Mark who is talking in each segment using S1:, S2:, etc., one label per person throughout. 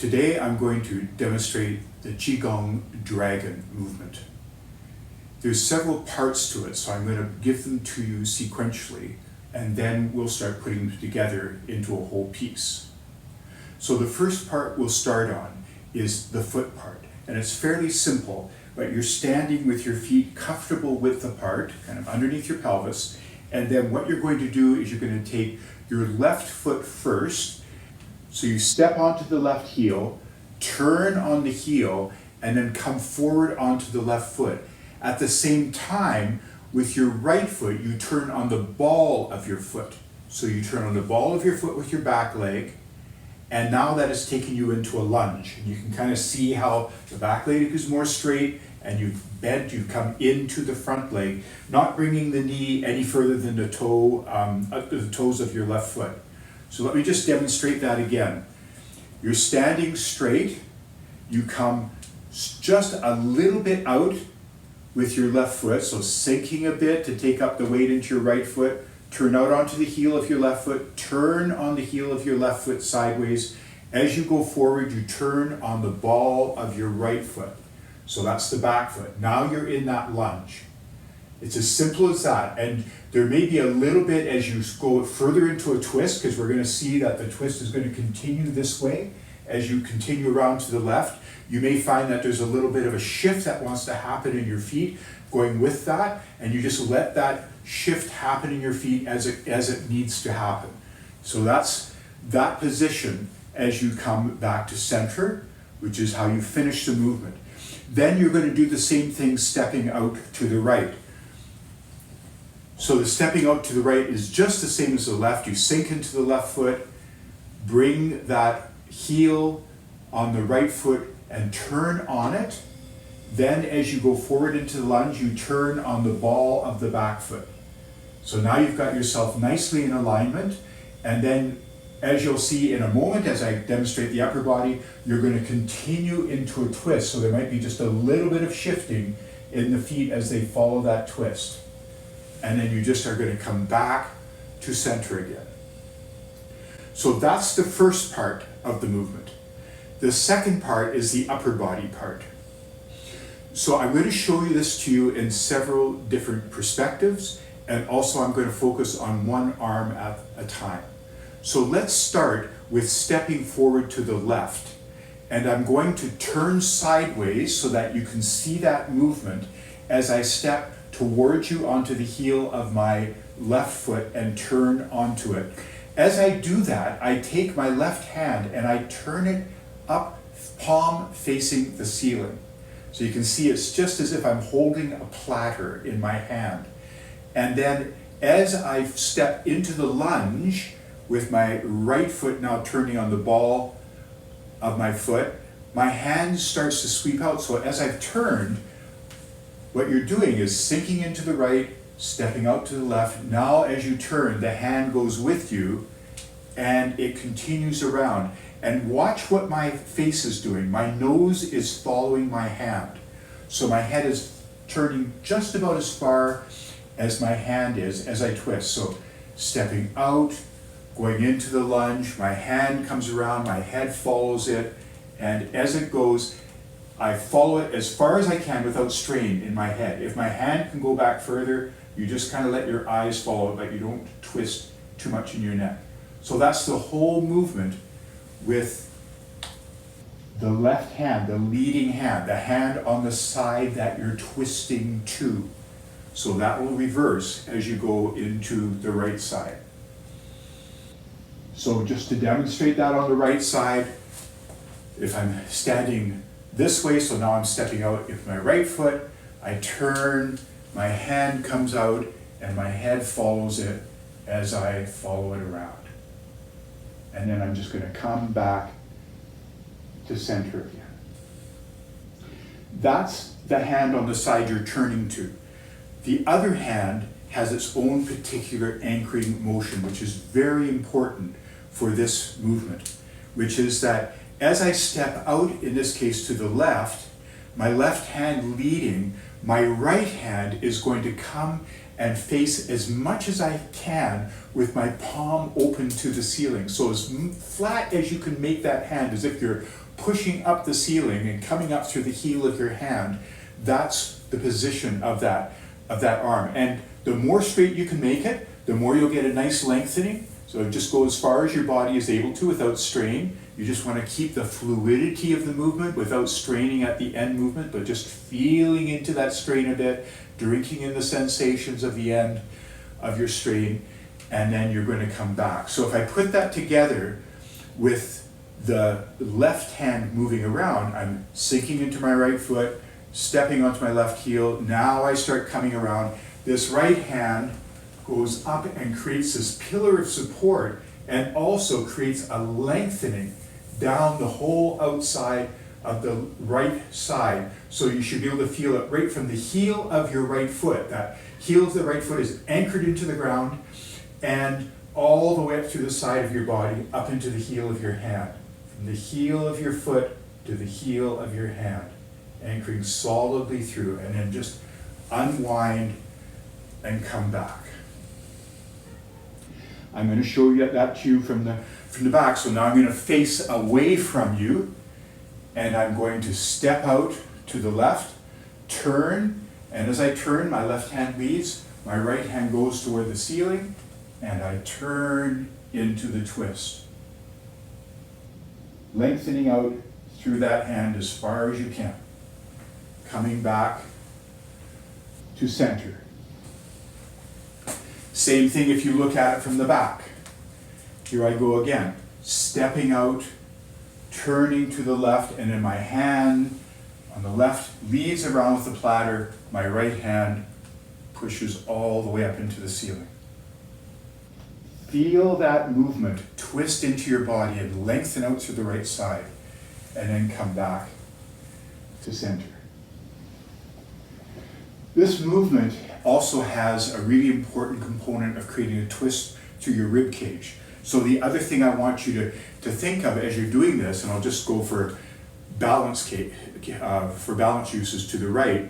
S1: Today I'm going to demonstrate the Gong Dragon movement. There's several parts to it, so I'm going to give them to you sequentially, and then we'll start putting them together into a whole piece. So the first part we'll start on is the foot part, and it's fairly simple, but you're standing with your feet comfortable width apart, kind of underneath your pelvis, and then what you're going to do is you're going to take your left foot first. So you step onto the left heel, turn on the heel, and then come forward onto the left foot. At the same time, with your right foot, you turn on the ball of your foot. So you turn on the ball of your foot with your back leg, and now that is taking you into a lunge. And you can kind of see how the back leg is more straight, and you've bent, you've come into the front leg, not bringing the knee any further than the toes of your left foot. So let me just demonstrate that again. You're standing straight, you come just a little bit out with your left foot, so sinking a bit to take up the weight into your right foot, turn out onto the heel of your left foot, turn on the heel of your left foot sideways. As you go forward, you turn on the ball of your right foot. So that's the back foot. Now you're in that lunge. It's as simple as that, and there may be a little bit as you go further into a twist, because we're going to see that the twist is going to continue this way. As you continue around to the left, you may find that there's a little bit of a shift that wants to happen in your feet going with that, and you just let that shift happen in your feet as it needs to happen. So that's that position as you come back to center, which is how you finish the movement. Then you're going to do the same thing stepping out to the right. So the stepping out to the right is just the same as the left. You sink into the left foot, bring that heel on the right foot and turn on it. Then as you go forward into the lunge, you turn on the ball of the back foot. So now you've got yourself nicely in alignment. And then as you'll see in a moment, as I demonstrate the upper body, you're going to continue into a twist. So there might be just a little bit of shifting in the feet as they follow that twist. And then you just are going to come back to center again. So that's the first part of the movement. The second part is the upper body part. So I'm going to show you this to you in several different perspectives, and also I'm going to focus on one arm at a time. So let's start with stepping forward to the left. And I'm going to turn sideways so that you can see that movement as I step towards you onto the heel of my left foot and turn onto it. As I do that, I take my left hand and I turn it up, palm facing the ceiling. So you can see it's just as if I'm holding a platter in my hand. And then as I step into the lunge with my right foot now turning on the ball of my foot, my hand starts to sweep out. So as I've turned, what you're doing is sinking into the right, stepping out to the left. Now as you turn, the hand goes with you and it continues around. And watch what my face is doing. My nose is following my hand. So my head is turning just about as far as my hand is as I twist. So stepping out, going into the lunge, my hand comes around, my head follows it, and as it goes, I follow it as far as I can without strain in my head. If my hand can go back further, you just kind of let your eyes follow it, but you don't twist too much in your neck. So that's the whole movement with the left hand, the leading hand, the hand on the side that you're twisting to. So that will reverse as you go into the right side. So just to demonstrate that on the right side, if I'm standing this way, so now I'm stepping out with my right foot, I turn, my hand comes out, and my head follows it as I follow it around. And then I'm just going to come back to center again. That's the hand on the side you're turning to. The other hand has its own particular anchoring motion, which is very important for this movement, which is that as I step out, in this case to the left, my left hand leading, my right hand is going to come and face as much as I can with my palm open to the ceiling. So as flat as you can make that hand, as if you're pushing up the ceiling and coming up through the heel of your hand. That's the position of that arm. And the more straight you can make it, the more you'll get a nice lengthening. So just go as far as your body is able to without strain. You just want to keep the fluidity of the movement without straining at the end movement, but just feeling into that strain a bit, drinking in the sensations of the end of your strain, and then you're going to come back. So if I put that together with the left hand moving around, I'm sinking into my right foot, stepping onto my left heel. Now I start coming around. This right hand goes up and creates this pillar of support and also creates a lengthening down the whole outside of the right side. So you should be able to feel it right from the heel of your right foot. That heel of the right foot is anchored into the ground and all the way up through the side of your body, up into the heel of your hand. From the heel of your foot to the heel of your hand, anchoring solidly through, and then just unwind and come back. I'm going to show you that to you from the back. So now I'm going to face away from you, and I'm going to step out to the left, turn, and as I turn, my left hand leads, my right hand goes toward the ceiling, and I turn into the twist. Lengthening out through that hand as far as you can. Coming back to center. Same thing if you look at it from the back. Here I go again, stepping out, turning to the left, and then my hand on the left leads around with the platter, my right hand pushes all the way up into the ceiling. Feel that movement twist into your body and lengthen out through the right side, and then come back to center. This movement also has a really important component of creating a twist through your rib cage. So the other thing I want you to think of as you're doing this, and I'll just go for balance uses to the right,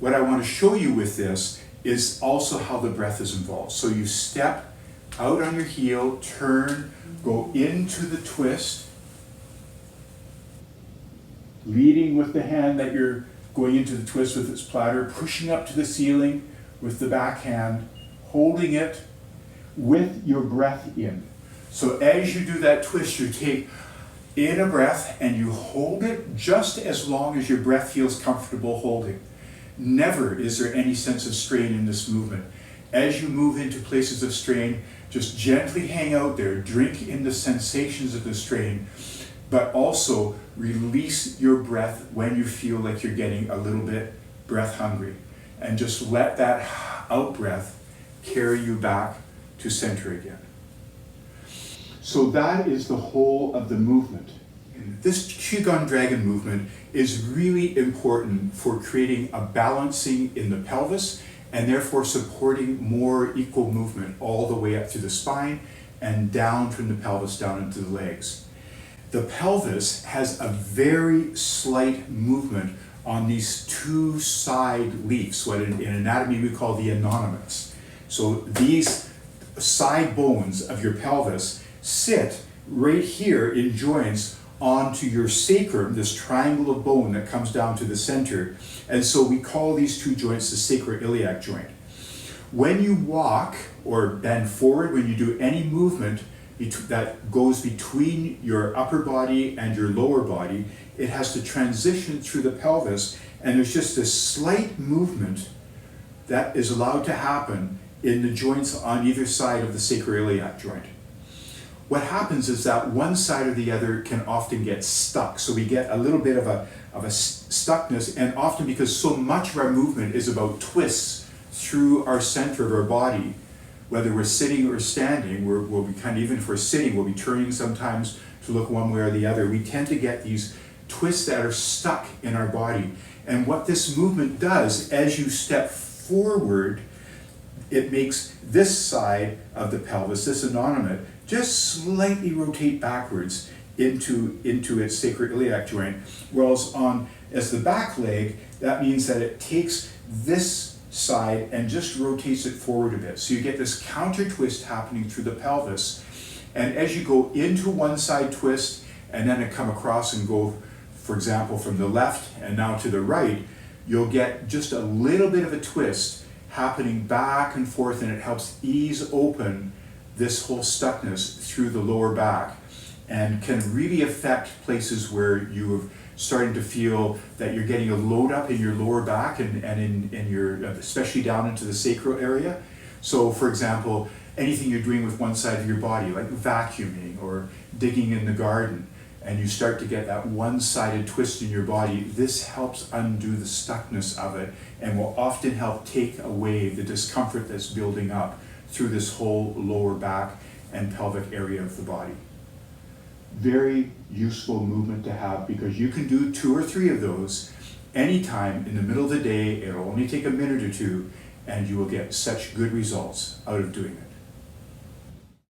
S1: what I want to show you with this is also how the breath is involved. So you step out on your heel, turn, go into the twist, leading with the hand that you're going into the twist with its platter, pushing up to the ceiling with the back hand, holding it with your breath in. So as you do that twist, you take in a breath and you hold it just as long as your breath feels comfortable holding. Never is there any sense of strain in this movement. As you move into places of strain, just gently hang out there, drink in the sensations of the strain, but also release your breath when you feel like you're getting a little bit breath hungry. And just let that out breath carry you back to center again. So that is the whole of the movement. And this Gong Dragon movement is really important for creating a balancing in the pelvis and therefore supporting more equal movement all the way up through the spine and down from the pelvis down into the legs. The pelvis has a very slight movement on these two side leaves, what in anatomy we call the anonymous. So these side bones of your pelvis sit right here in joints onto your sacrum, this triangle of bone that comes down to the center. And so we call these two joints the sacroiliac joint. When you walk or bend forward, when you do any movement that goes between your upper body and your lower body, it has to transition through the pelvis, and there's just this slight movement that is allowed to happen in the joints on either side of the sacroiliac joint. What happens is that one side or the other can often get stuck, so we get a little bit of a stuckness, and often because so much of our movement is about twists through our center of our body, whether we're sitting or standing, we'll be kind of, even if we're sitting, we'll be turning sometimes to look one way or the other. We tend to get these twists that are stuck in our body. And what this movement does, as you step forward, it makes this side of the pelvis, this innominate, just slightly rotate backwards into its sacroiliac joint. Whereas as the back leg, that means that it takes this side and just rotates it forward a bit. So you get this counter twist happening through the pelvis. And as you go into one side twist and then come across and go For example, from the left and now to the right, you'll get just a little bit of a twist happening back and forth, and it helps ease open this whole stuckness through the lower back, and can really affect places where you're starting to feel that you're getting a load up in your lower back and in your, especially down into the sacral area. So for example, anything you're doing with one side of your body, like vacuuming or digging in the garden, and you start to get that one-sided twist in your body, this helps undo the stuckness of it and will often help take away the discomfort that's building up through this whole lower back and pelvic area of the body. Very useful movement to have, because you can do 2 or 3 of those anytime in the middle of the day. It'll only take a minute or two, and you will get such good results out of doing it.